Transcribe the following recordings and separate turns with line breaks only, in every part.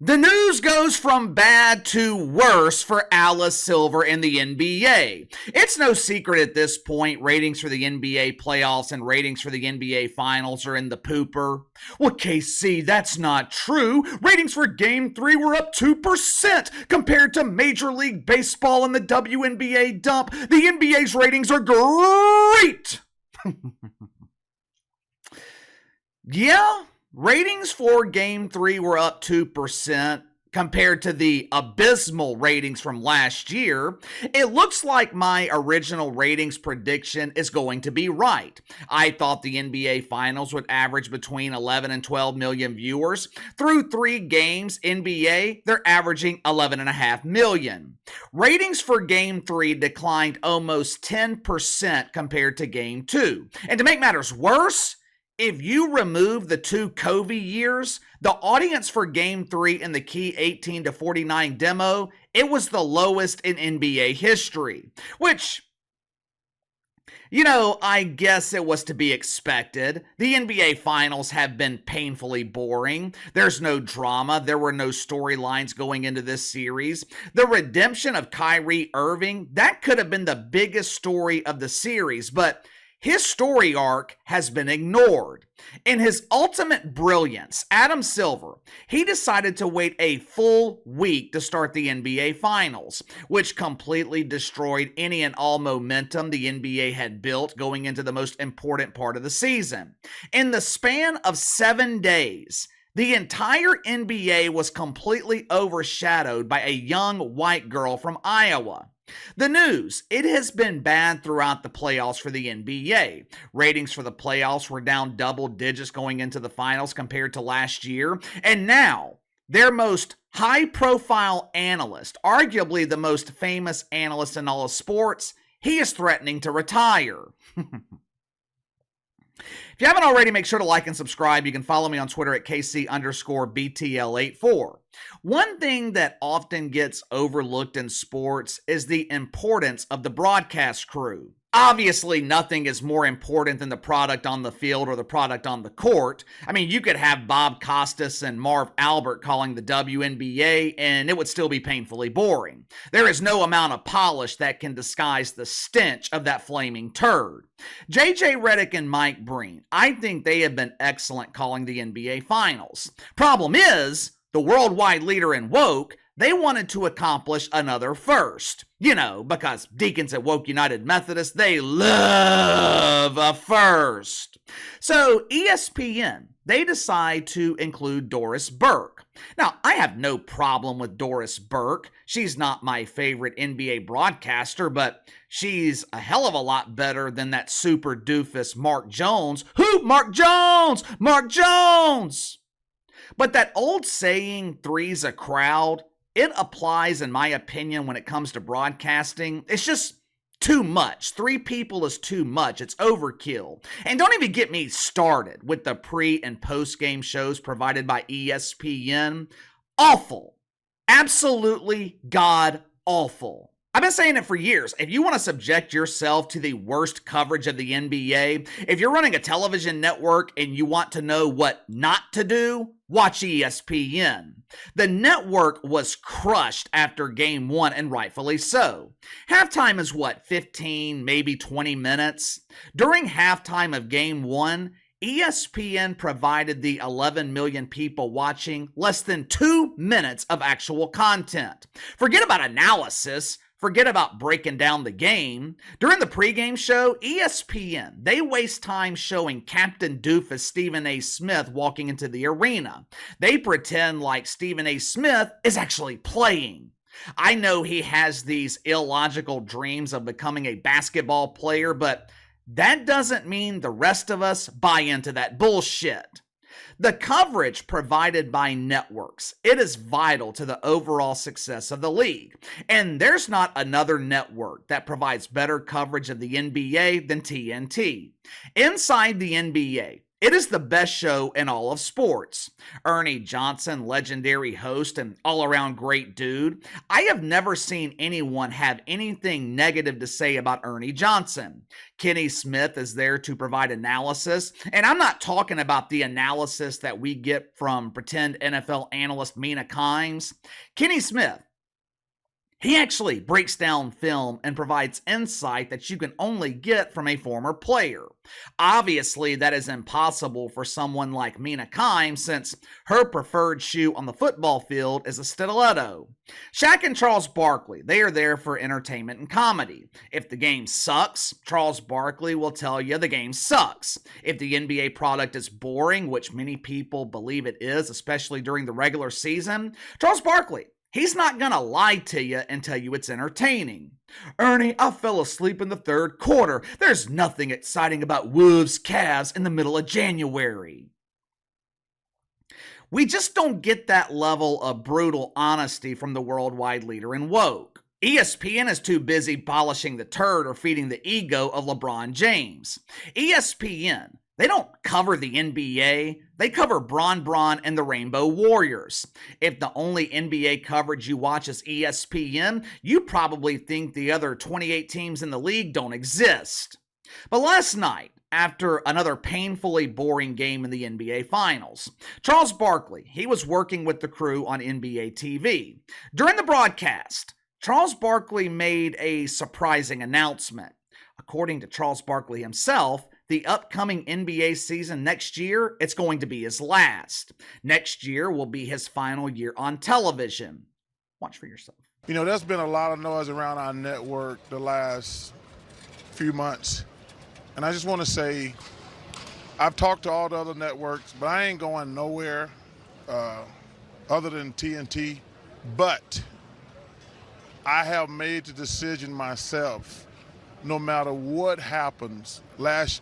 The news goes from bad to worse for Alice Silver in the NBA. It's no secret at this point, ratings for the NBA playoffs and ratings for the NBA finals are in the pooper. Well, KC, that's not true. Ratings for Game 3 were up 2% compared to Major League Baseball and the WNBA dump. The NBA's ratings are great! Yeah. Ratings for Game 3 were up 2% compared to the abysmal ratings from last year. It looks like my original ratings prediction is going to be right. I thought the NBA Finals would average between 11 and 12 million viewers. Through 3 games, NBA, they're averaging 11.5 million. Ratings for Game 3 declined almost 10% compared to Game 2. And to make matters worse, if you remove the 2 COVID years, the audience for Game 3 in the key 18 to 49 demo, it was the lowest in NBA history. Which, I guess it was to be expected. The NBA Finals have been painfully boring. There's no drama. There were no storylines going into this series. The redemption of Kyrie Irving, that could have been the biggest story of the series, but his story arc has been ignored. In his ultimate brilliance, Adam Silver, he decided to wait a full week to start the NBA Finals, which completely destroyed any and all momentum the NBA had built going into the most important part of the season. In the span of 7 days, the entire NBA was completely overshadowed by a young white girl from Iowa. The news, it has been bad throughout the playoffs for the NBA. Ratings for the playoffs were down double digits going into the finals compared to last year. And now, their most high-profile analyst, arguably the most famous analyst in all of sports, he is threatening to retire. If you haven't already, make sure to like and subscribe. You can follow me on Twitter at KC_BTL84. One thing that often gets overlooked in sports is the importance of the broadcast crew. Obviously, nothing is more important than the product on the field or the product on the court. I mean, you could have Bob Costas and Marv Albert calling the WNBA, and it would still be painfully boring. There is no amount of polish that can disguise the stench of that flaming turd. JJ Redick and Mike Breen, I think they have been excellent calling the NBA Finals. Problem is, the worldwide leader in woke, they wanted to accomplish another first. Because deacons at Woke United Methodist, they love a first. So ESPN, they decide to include Doris Burke. Now, I have no problem with Doris Burke. She's not my favorite NBA broadcaster, but she's a hell of a lot better than that super doofus Mark Jones. Who? Mark Jones! Mark Jones! But that old saying, three's a crowd, it applies, in my opinion, when it comes to broadcasting. It's just too much. 3 people is too much. It's overkill. And don't even get me started with the pre- and post-game shows provided by ESPN. Awful. Absolutely god-awful. I've been saying it for years. If you want to subject yourself to the worst coverage of the NBA, if you're running a television network and you want to know what not to do, watch ESPN. The network was crushed after Game 1, and rightfully so. Halftime is 15, maybe 20 minutes? During halftime of Game 1, ESPN provided the 11 million people watching less than 2 minutes of actual content. Forget about analysis. Forget about breaking down the game. During the pregame show, ESPN, they waste time showing Captain Doofus Stephen A. Smith walking into the arena. They pretend like Stephen A. Smith is actually playing. I know he has these illogical dreams of becoming a basketball player, but that doesn't mean the rest of us buy into that bullshit. The coverage provided by networks, it is vital to the overall success of the league. And there's not another network that provides better coverage of the NBA than TNT. Inside the NBA, It is the best show in all of sports. Ernie Johnson, legendary host and all around great dude. I have never seen anyone have anything negative to say about Ernie Johnson. Kenny Smith is there to provide analysis, and I'm not talking about the analysis that we get from pretend NFL analyst Mina Kimes. Kenny Smith, he actually breaks down film and provides insight that you can only get from a former player. Obviously, that is impossible for someone like Mina Kimes since her preferred shoe on the football field is a stiletto. Shaq and Charles Barkley, they are there for entertainment and comedy. If the game sucks, Charles Barkley will tell you the game sucks. If the NBA product is boring, which many people believe it is, especially during the regular season, Charles Barkley, he's not going to lie to you and tell you it's entertaining. Ernie, I fell asleep in the third quarter. There's nothing exciting about Wolves Cavs in the middle of January. We just don't get that level of brutal honesty from the worldwide leader in woke. ESPN is too busy polishing the turd or feeding the ego of LeBron James. ESPN, they don't cover the NBA. They cover Bron and the Rainbow Warriors. If the only NBA coverage you watch is ESPN, you probably think the other 28 teams in the league don't exist. But last night, after another painfully boring game in the NBA Finals, Charles Barkley, he was working with the crew on NBA TV. During the broadcast, Charles Barkley made a surprising announcement. According to Charles Barkley himself, the upcoming NBA season next year, it's going to be his last. Next year will be his final year on television. Watch for yourself.
You know, there's been a lot of noise around our network the last few months. And I just want to say, I've talked to all the other networks, but I ain't going nowhere other than TNT. But I have made the decision myself. No matter what happens,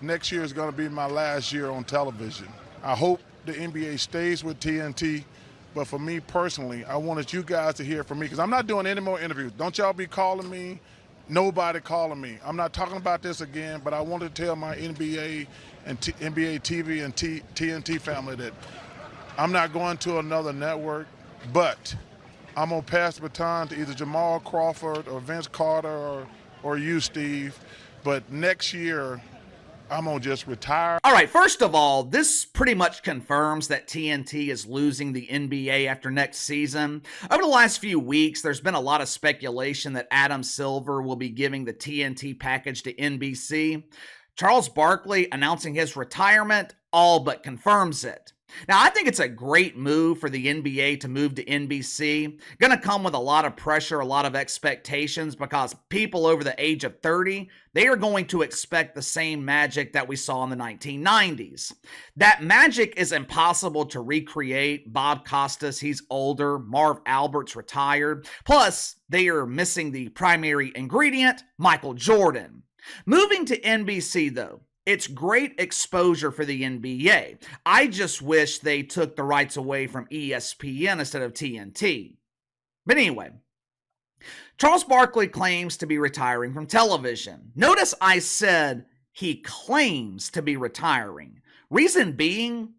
next year is going to be my last year on television. I hope the NBA stays with TNT, but for me personally, I wanted you guys to hear from me because I'm not doing any more interviews. Don't y'all be calling me, nobody calling me. I'm not talking about this again, but I want to tell my NBA and NBA TV and TNT family that I'm not going to another network, but I'm going to pass the baton to either Jamal Crawford or Vince Carter or you, Steve. But next year, I'm going to just retire.
All right, first of all, this pretty much confirms that TNT is losing the NBA after next season. Over the last few weeks, there's been a lot of speculation that Adam Silver will be giving the TNT package to NBC. Charles Barkley announcing his retirement all but confirms it. Now, I think it's a great move for the NBA to move to NBC. Going to come with a lot of pressure, a lot of expectations, because people over the age of 30, they are going to expect the same magic that we saw in the 1990s. That magic is impossible to recreate. Bob Costas, he's older. Marv Albert's retired. Plus, they are missing the primary ingredient, Michael Jordan. Moving to NBC, though, it's great exposure for the NBA. I just wish they took the rights away from ESPN instead of TNT. But anyway, Charles Barkley claims to be retiring from television. Notice I said he claims to be retiring. Reason being,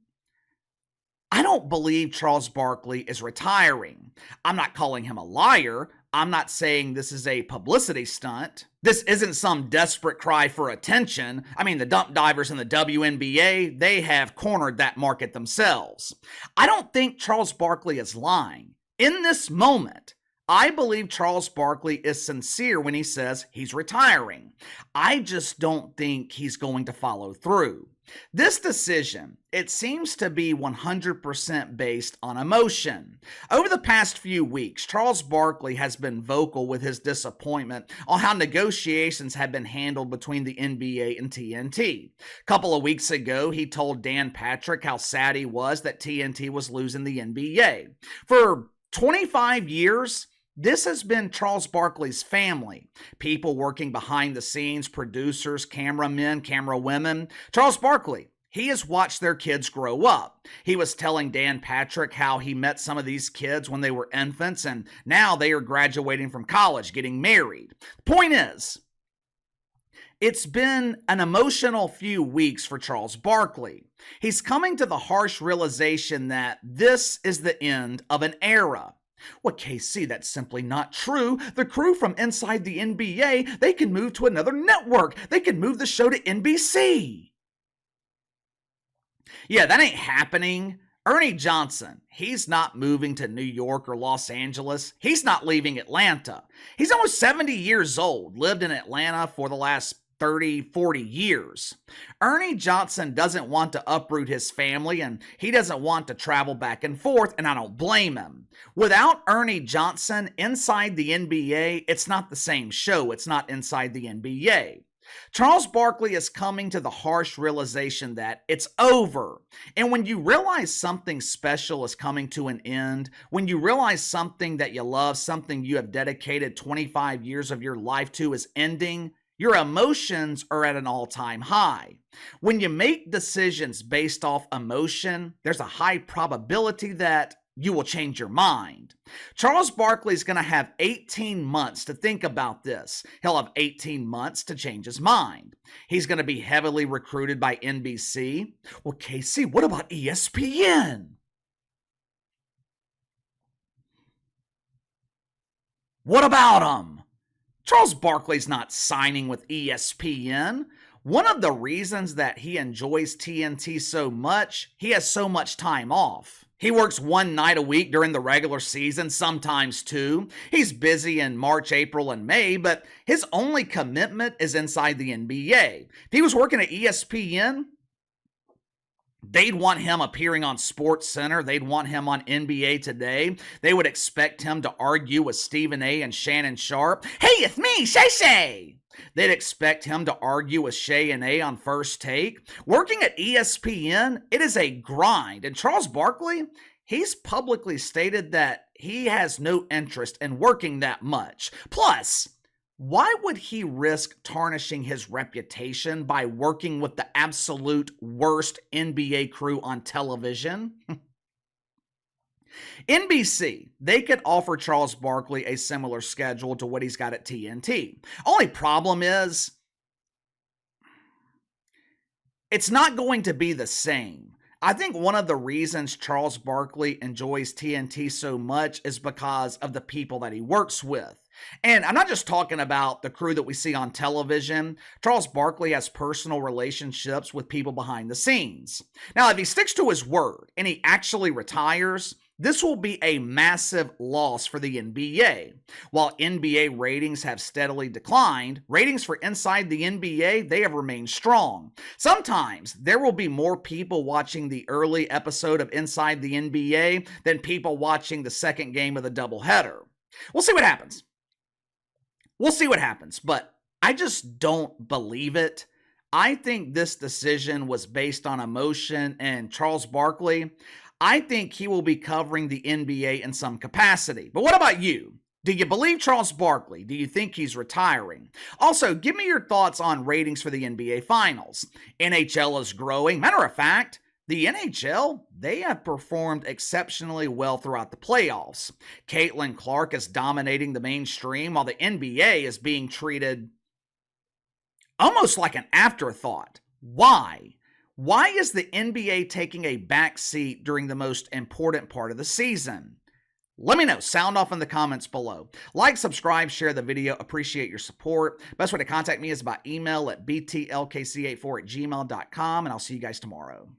I don't believe Charles Barkley is retiring. I'm not calling him a liar. I'm not saying this is a publicity stunt. This isn't some desperate cry for attention. I mean, the dump divers in the WNBA, they have cornered that market themselves. I don't think Charles Barkley is lying. In this moment, I believe Charles Barkley is sincere when he says he's retiring. I just don't think he's going to follow through. This decision, it seems to be 100% based on emotion. Over the past few weeks, Charles Barkley has been vocal with his disappointment on how negotiations have been handled between the NBA and TNT. A couple of weeks ago, he told Dan Patrick how sad he was that TNT was losing the NBA. For 25 years, this has been Charles Barkley's family. People working behind the scenes, producers, cameramen, camerawomen. Charles Barkley, he has watched their kids grow up. He was telling Dan Patrick how he met some of these kids when they were infants, and now they are graduating from college, getting married. The point is, It's been an emotional few weeks for Charles Barkley. He's coming to the harsh realization that this is the end of an era. Well, KC, that's simply not true. The crew from inside the NBA, they can move to another network. They can move the show to NBC. Yeah, that ain't happening. Ernie Johnson, he's not moving to New York or Los Angeles. He's not leaving Atlanta. He's almost 70 years old, lived in Atlanta for the last 30, 40 years. Ernie Johnson doesn't want to uproot his family, and he doesn't want to travel back and forth, and I don't blame him. Without Ernie Johnson inside the NBA, it's not the same show. It's not inside the NBA. Charles Barkley is coming to the harsh realization that it's over. And when you realize something special is coming to an end, when you realize something that you love, something you have dedicated 25 years of your life to is ending, your emotions are at an all-time high. When you make decisions based off emotion, there's a high probability that you will change your mind. Charles Barkley is going to have 18 months to think about this. He'll have 18 months to change his mind. He's going to be heavily recruited by NBC. Well, KC, what about ESPN? What about him? Charles Barkley's not signing with ESPN. One of the reasons that he enjoys TNT so much, he has so much time off. He works one night a week during the regular season, sometimes two. He's busy in March, April, and May, but his only commitment is inside the NBA. If he was working at ESPN, they'd want him appearing on Sports Center. They'd want him on NBA Today. They would expect him to argue with Stephen A. and Shannon Sharpe. Hey, it's me, Shay. They'd expect him to argue with Shay and A on First Take. Working at ESPN, it is a grind. And Charles Barkley, he's publicly stated that he has no interest in working that much. Plus, why would he risk tarnishing his reputation by working with the absolute worst NBA crew on television? NBC, they could offer Charles Barkley a similar schedule to what he's got at TNT. Only problem is, it's not going to be the same. I think one of the reasons Charles Barkley enjoys TNT so much is because of the people that he works with. And I'm not just talking about the crew that we see on television. Charles Barkley has personal relationships with people behind the scenes. Now, if he sticks to his word and he actually retires, this will be a massive loss for the NBA. While NBA ratings have steadily declined, ratings for inside the NBA, they have remained strong. Sometimes there will be more people watching the early episode of Inside the NBA than people watching the second game of the doubleheader. We'll see what happens. But I just don't believe it. I think this decision was based on emotion, and Charles Barkley, I think he will be covering the NBA in some capacity. But what about you? Do you believe Charles Barkley? Do you think he's retiring? Also, give me your thoughts on ratings for the NBA Finals. NHL is growing. Matter of fact, the NHL, they have performed exceptionally well throughout the playoffs. Caitlin Clark is dominating the mainstream while the NBA is being treated almost like an afterthought. Why? Why is the NBA taking a back seat during the most important part of the season? Let me know. Sound off in the comments below. Like, subscribe, share the video. Appreciate your support. Best way to contact me is by email at btlkc84@gmail.com, and I'll see you guys tomorrow.